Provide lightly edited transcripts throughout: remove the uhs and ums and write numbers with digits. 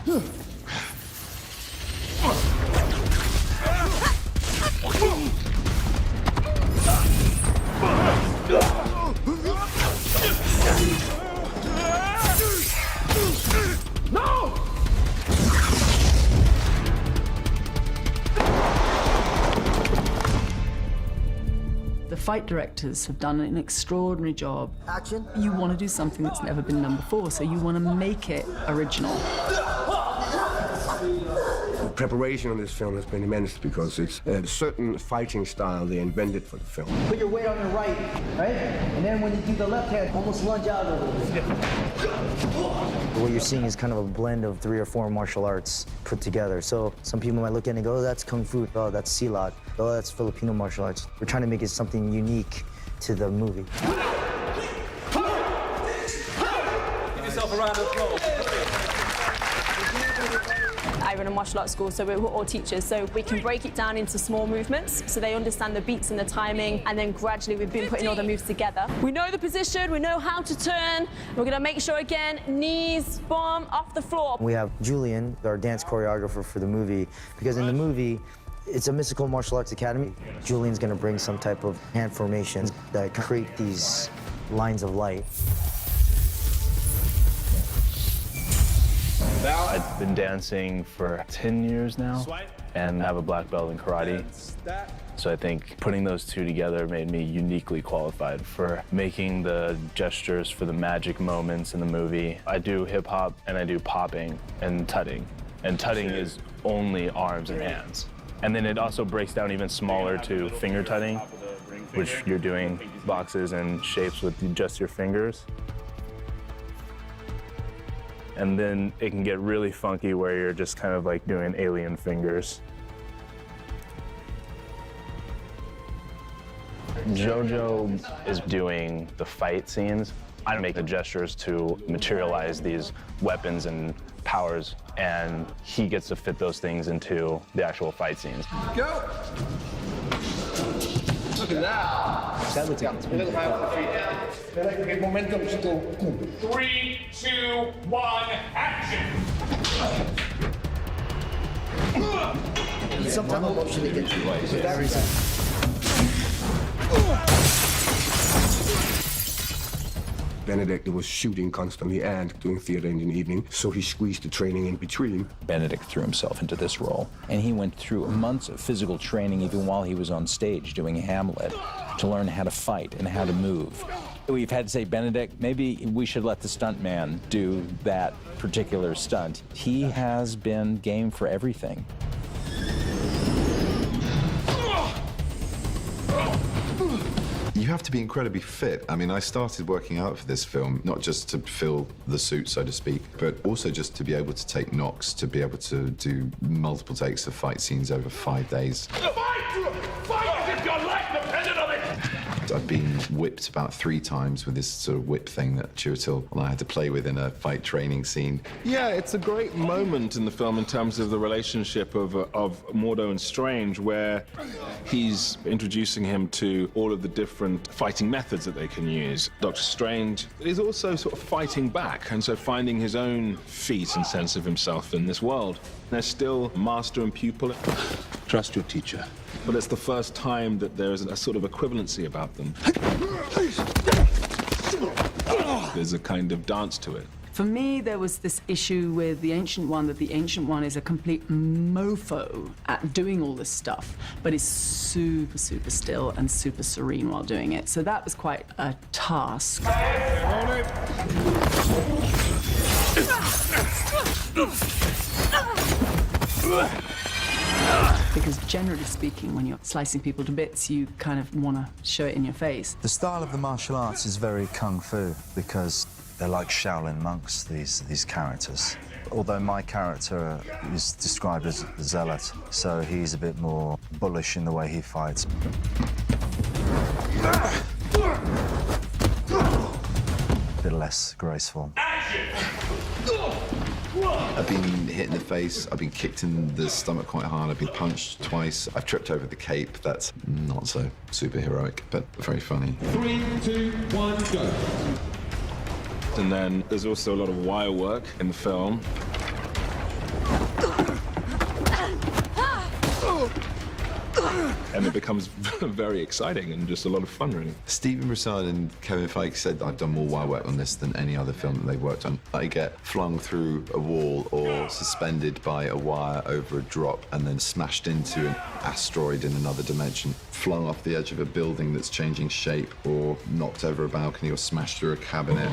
No! The fight directors have done an extraordinary job. Action. You want to do something that's never been done before, so you want to make it original. The preparation on this film has been immense because it's a certain fighting style they invented for the film. Put your weight on your right? And then when you do the left hand, almost lunge out a little bit. What you're seeing is kind of a blend of 3 or 4 martial arts put together. So some people might look at it and go, oh, that's Kung Fu, oh, that's Silat, oh, that's Filipino martial arts. We're trying to make it something unique to the movie. Give yourself a round of applause. I run a martial arts school, so we're all teachers, so we can break it down into small movements so they understand the beats and the timing, and then gradually we've been putting all the moves together. We know the position, we know how to turn. We're going to make sure, again, knees, bum, off the floor. We have Julian, our dance choreographer for the movie, because in the movie, it's a mystical martial arts academy. Julian's going to bring some type of hand formations that create these lines of light. I've been dancing for 10 years now and have a black belt in karate. So I think putting those two together made me uniquely qualified for making the gestures for the magic moments in the movie. I do hip hop and I do popping and tutting. And tutting is only arms and hands. And then it also breaks down even smaller to finger tutting, which you're doing boxes and shapes with just your fingers. And then it can get really funky where you're just kind of like doing alien fingers. Jojo is doing the fight scenes. I make the gestures to materialize these weapons and powers, and he gets to fit those things into the actual fight scenes. Go! Look at that. That looks like A little high on the feet. Get momentum. Just go. 3, 2, 1, action! some type of motion to get you. For that reason. Benedict was shooting constantly and doing theater in the evening, so he squeezed the training in between. Benedict threw himself into this role, and he went through months of physical training even while he was on stage doing Hamlet to learn how to fight and how to move. We've had to say, Benedict, maybe we should let the stunt man do that particular stunt. He has been game for everything. You have to be incredibly fit. I mean, I started working out for this film, not just to fill the suit, so to speak, but also just to be able to take knocks, to be able to do multiple takes of fight scenes over 5 days. Fight as if your life depended on it! I've been whipped about 3 times with this sort of whip thing that Chiwetel and I had to play with in a fight training scene. Yeah, it's a great moment in the film in terms of the relationship of Mordo and Strange, where he's introducing him to all of the different fighting methods that they can use. Dr. Strange is also sort of fighting back, and so finding his own feet and sense of himself in this world. They're still master and pupil. Trust your teacher. But it's the first time that there is a sort of equivalency about them. There's a kind of dance to it. For me, there was this issue with the Ancient One, that the Ancient One is a complete mofo at doing all this stuff, but is super, super still and super serene while doing it. So that was quite a task. Because generally speaking, when you're slicing people to bits, you kind of want to show it in your face. The style of the martial arts is very kung fu because they're like Shaolin monks, these characters. Although my character is described as a zealot, so he's a bit more bullish in the way he fights. A bit less graceful. I've been hit in the face, I've been kicked in the stomach quite hard, I've been punched twice, I've tripped over the cape. That's not so superheroic, but very funny. 3, 2, 1, go. And then there's also a lot of wire work in the film. And it becomes very exciting and just a lot of fun, really. Stephen Broussard and Kevin Feige said, I've done more wire work on this than any other film that they've worked on. I get flung through a wall or suspended by a wire over a drop and then smashed into an asteroid in another dimension, flung off the edge of a building that's changing shape, or knocked over a balcony or smashed through a cabinet.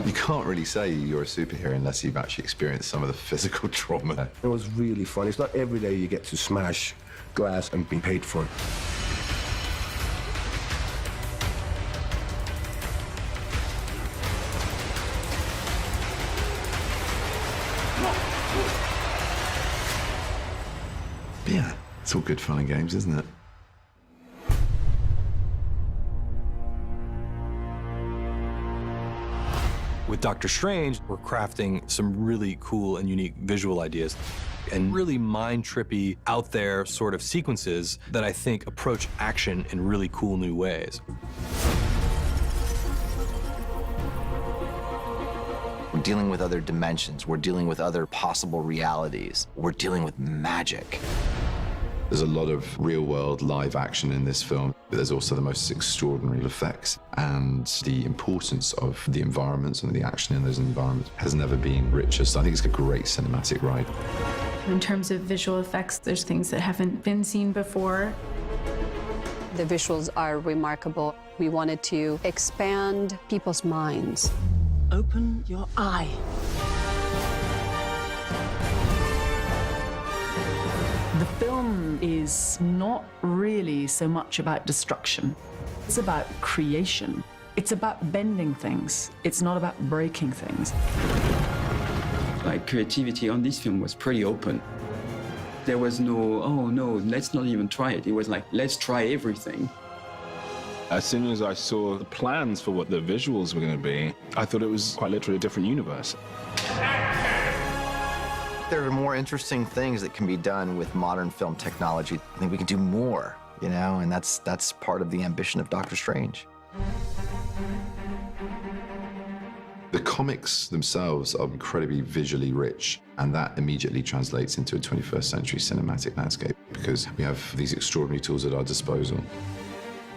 You can't really say you're a superhero unless you've actually experienced some of the physical trauma. It was really fun. It's not every day you get to smash glass and be paid for it. Yeah, it's all good fun and games, isn't it? With Doctor Strange, we're crafting some really cool and unique visual ideas and really mind-trippy, out there sort of sequences that I think approach action in really cool new ways. We're dealing with other dimensions. We're dealing with other possible realities. We're dealing with magic. There's a lot of real-world live action in this film, but there's also the most extraordinary effects. And the importance of the environments and the action in those environments has never been richer. So I think it's a great cinematic ride. In terms of visual effects, there's things that haven't been seen before. The visuals are remarkable. We wanted to expand people's minds. Open your eye. The film is not really so much about destruction. It's about creation. It's about bending things. It's not about breaking things. Like, creativity on this film was pretty open. There was no, oh no, let's not even try it. It was like, let's try everything. As soon as I saw the plans for what the visuals were going to be, I thought it was quite literally a different universe. There are more interesting things that can be done with modern film technology. I think we can do more, you know, and that's part of the ambition of Doctor Strange. The comics themselves are incredibly visually rich, and that immediately translates into a 21st century cinematic landscape because we have these extraordinary tools at our disposal.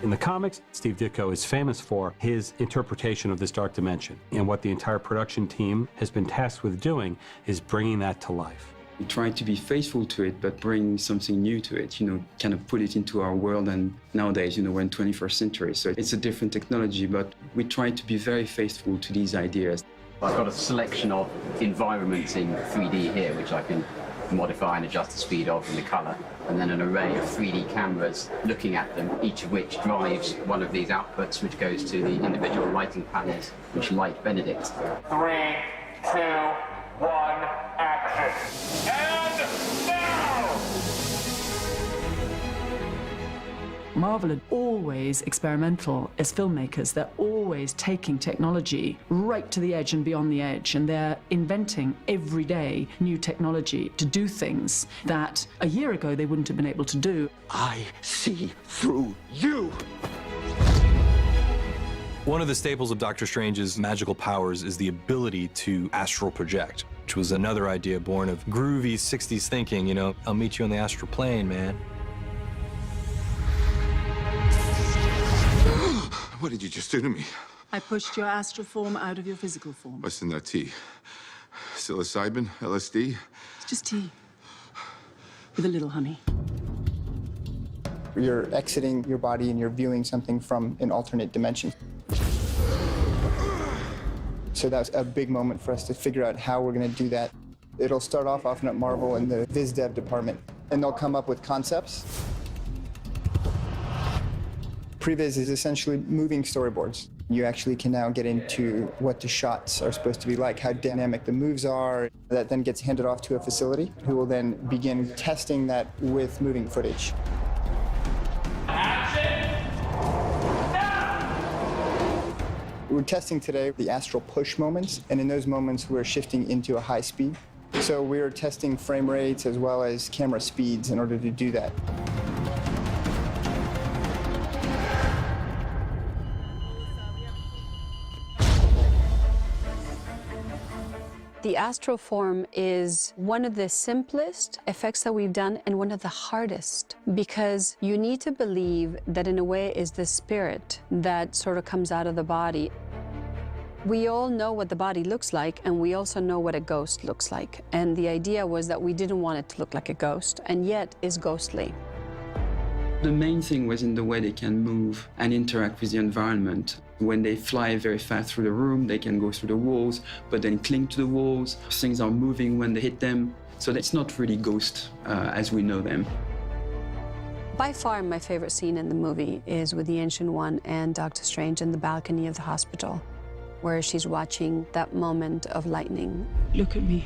In the comics, Steve Ditko is famous for his interpretation of this dark dimension, and what the entire production team has been tasked with doing is bringing that to life. We tried to be faithful to it, but bring something new to it, you know, kind of put it into our world. And nowadays, you know, we're in 21st century, so it's a different technology, but we tried to be very faithful to these ideas. I've got a selection of environments in 3D here, which I can modify and adjust the speed of and the color, and then an array of 3D cameras looking at them, each of which drives one of these outputs, which goes to the individual lighting panels, which light Benedict. 3, 2, 1, action. And now! Marvel are always experimental as filmmakers. They're always taking technology right to the edge and beyond the edge, and they're inventing every day new technology to do things that a year ago they wouldn't have been able to do. I see through you. One of the staples of Doctor Strange's magical powers is the ability to astral project, which was another idea born of groovy 60s thinking, you know, I'll meet you on the astral plane, man. What did you just do to me? I pushed your astral form out of your physical form. What's in that tea? Psilocybin? LSD? It's just tea. With a little honey. You're exiting your body and you're viewing something from an alternate dimension. So that's a big moment for us to figure out how we're going to do that. It'll start off often at Marvel in the Viz Dev department, and they'll come up with concepts. Previs is essentially moving storyboards. You actually can now get into what the shots are supposed to be like, how dynamic the moves are. That then gets handed off to a facility who will then begin testing that with moving footage. We're testing today the astral push moments, and in those moments we're shifting into a high speed. So we're testing frame rates as well as camera speeds in order to do that. The astral form is one of the simplest effects that we've done and one of the hardest, because you need to believe that in a way is the spirit that sort of comes out of the body. We all know what the body looks like, and we also know what a ghost looks like. And the idea was that we didn't want it to look like a ghost, and yet is ghostly. The main thing was in the way they can move and interact with the environment. When they fly very fast through the room, they can go through the walls, but then cling to the walls. Things are moving when they hit them. So it's not really ghosts as we know them. By far, my favorite scene in the movie is with the Ancient One and Doctor Strange in the balcony of the hospital, where she's watching that moment of lightning. Look at me,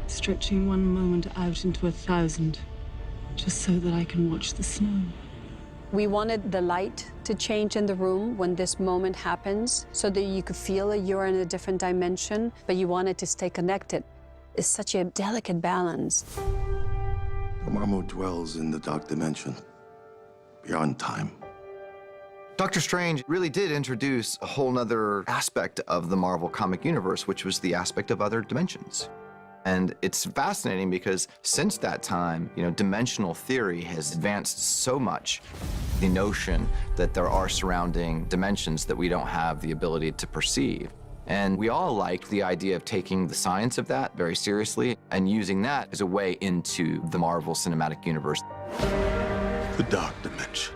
stretching one moment out into 1,000, just so that I can watch the snow. We wanted the light to change in the room when this moment happens, so that you could feel that you're in a different dimension, but you wanted to stay connected. It's such a delicate balance. Dormammu dwells in the dark dimension, beyond time. Doctor Strange really did introduce a whole nother aspect of the Marvel comic universe, which was the aspect of other dimensions. And it's fascinating because since that time, dimensional theory has advanced so much. The notion that there are surrounding dimensions that we don't have the ability to perceive. And we all liked the idea of taking the science of that very seriously and using that as a way into the Marvel Cinematic Universe. The dark dimension.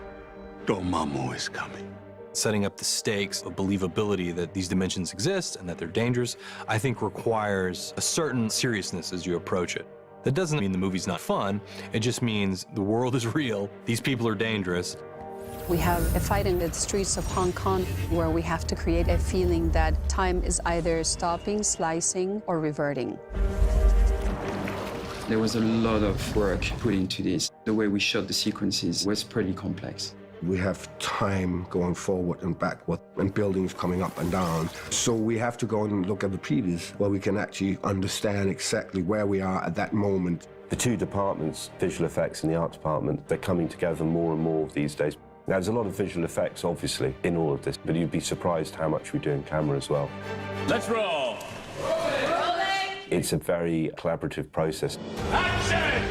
Dormammu is coming. Setting up the stakes of believability that these dimensions exist and that they're dangerous, I think requires a certain seriousness as you approach it. That doesn't mean the movie's not fun. It just means the world is real. These people are dangerous. We have a fight in the streets of Hong Kong where we have to create a feeling that time is either stopping, slicing, or reverting. There was a lot of work put into this. The way we shot the sequences was pretty complex. We have time going forward and backward and buildings coming up and down. So we have to go and look at the previous where we can actually understand exactly where we are at that moment. The two departments, visual effects and the art department, they're coming together more and more these days. Now, there's a lot of visual effects, obviously, in all of this, but you'd be surprised how much we do in camera as well. Let's roll. Rolling. It's a very collaborative process. Action!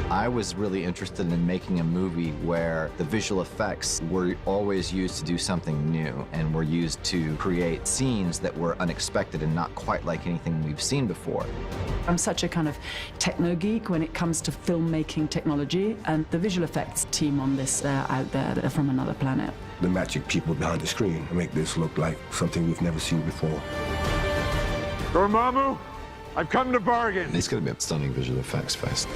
I was really interested in making a movie where the visual effects were always used to do something new and were used to create scenes that were unexpected and not quite like anything we've seen before. I'm such a kind of techno geek when it comes to filmmaking technology, and the visual effects team on this, out there, they're from another planet. The magic people behind the screen make this look like something we've never seen before. Dormammu, I've come to bargain. It's going to be a stunning visual effects fest.